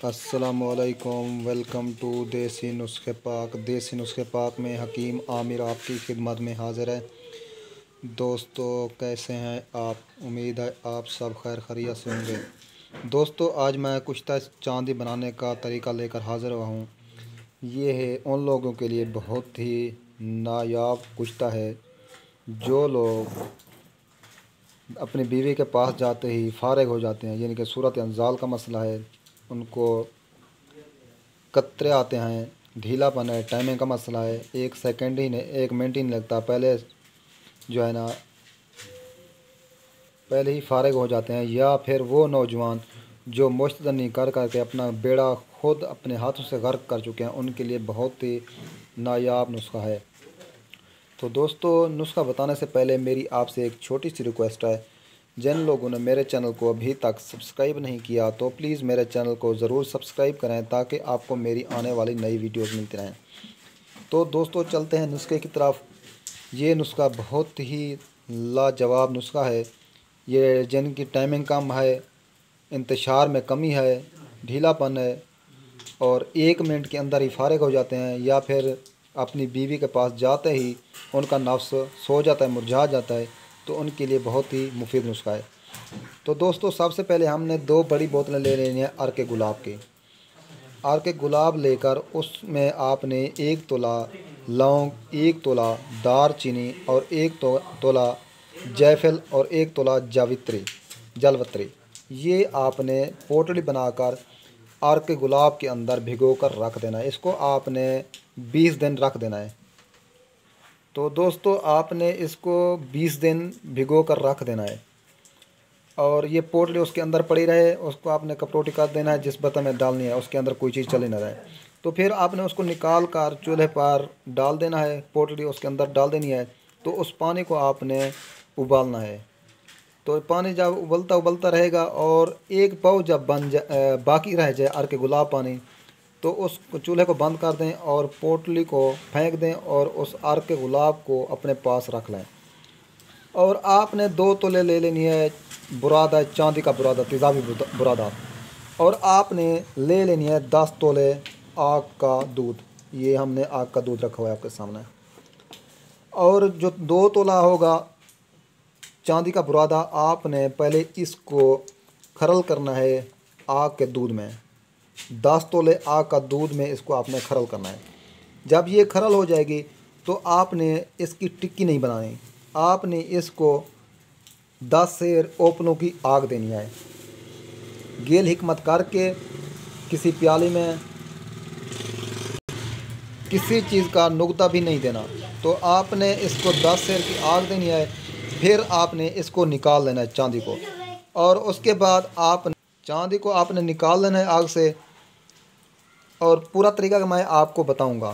अस्सलामुअलैकुम। Welcome to देसी नुस्खे पाक। देसी नुस्खे पाक में हकीम आमिर आपकी खिदमत में हाज़िर है। दोस्तों, कैसे हैं आप? उम्मीद है आप सब खैर खैरियत से होंगे। दोस्तों, आज मैं कुश्ता चांदी बनाने का तरीका लेकर हाज़िर हुआ हूँ। ये है उन लोगों के लिए बहुत ही नायाब कुश्ता है जो लोग अपनी बीवी के पास जाते ही फारिग हो जाते हैं, यानी कि सूरत अंजाल का मसला है, उनको कतरे आते हैं, ढीलापन है, टाइमिंग का मसला है, एक सेकंड ही नहीं, एक मिनट ही नहीं लगता, पहले जो है ना पहले ही फारिग हो जाते हैं। या फिर वो नौजवान जो मुश्तदनी कर करके अपना बेड़ा खुद अपने हाथों से गर्क कर चुके हैं, उनके लिए बहुत ही नायाब नुस्खा है। तो दोस्तों, नुस्खा बताने से पहले मेरी आपसे एक छोटी सी रिक्वेस्ट है। जिन लोगों ने मेरे चैनल को अभी तक सब्सक्राइब नहीं किया तो प्लीज़ मेरे चैनल को ज़रूर सब्सक्राइब करें ताकि आपको मेरी आने वाली नई वीडियोस मिलती रहें। तो दोस्तों, चलते हैं नुस्खे की तरफ। ये नुस्खा बहुत ही लाजवाब नुस्खा है। ये जिनकी टाइमिंग कम है, इंतशार में कमी है, ढीलापन है और एक मिनट के अंदर ही फारिग हो जाते हैं, या फिर अपनी बीवी के पास जाते ही उनका नफ्स सो जाता है, मुरझा जाता है, तो उनके लिए बहुत ही मुफीद नुस्खा है। तो दोस्तों, सबसे पहले हमने 2 बड़ी बोतलें ले लेनी है अर्क गुलाब की। अर्क गुलाब लेकर उसमें आपने 1 तोला लौंग, 1 तोला दारचीनी और 1 तोला जायफल और 1 तोला जलवत्री ये आपने पोटली बनाकर अर्क गुलाब के अंदर भिगो कर रख देना है। इसको आपने 20 दिन रख देना है। तो दोस्तों, आपने इसको 20 दिन भिगो कर रख देना है और ये पोटली उसके अंदर पड़ी रहे। उसको आपने कपड़ोटी कर देना है, जिस बर्तन में डालनी है उसके अंदर कोई चीज़ चली ना रहे। तो फिर आपने उसको निकाल कर चूल्हे पर डाल देना है, पोटली उसके अंदर डाल देनी है। तो उस पानी को आपने उबालना है। तो पानी जब उबलता रहेगा और एक पाव जब बाकी रह जाए अर्क गुलाब पानी, तो उस चूल्हे को बंद कर दें और पोटली को फेंक दें और उस अर्क गुलाब को अपने पास रख लें। और आपने 2 तोले ले लेनी है बुरादा, चांदी का बुरादा, तेज़ाबी बुरादा। और आपने ले लेनी है 10 तोले आग का दूध। ये हमने आग का दूध रखा हुआ है आपके सामने। और जो 2 तोला होगा चांदी का बुरादा, आपने पहले इसको खरल करना है आग के दूध में। 10 तोले आग का दूध में इसको आपने खरल करना है। जब ये खरल हो जाएगी तो आपने इसकी टिक्की नहीं बनानी, आपने इसको 10 सेर ओपनों की आग देनी है। गेल हिकमत करके किसी प्याली में किसी चीज़ का नुकता भी नहीं देना। तो आपने इसको 10 सेर की आग देनी है। फिर आपने इसको निकाल लेना है चांदी को, और उसके बाद आप चांदी को आपने निकाल लेना है आग से। और पूरा तरीका मैं आपको बताऊंगा।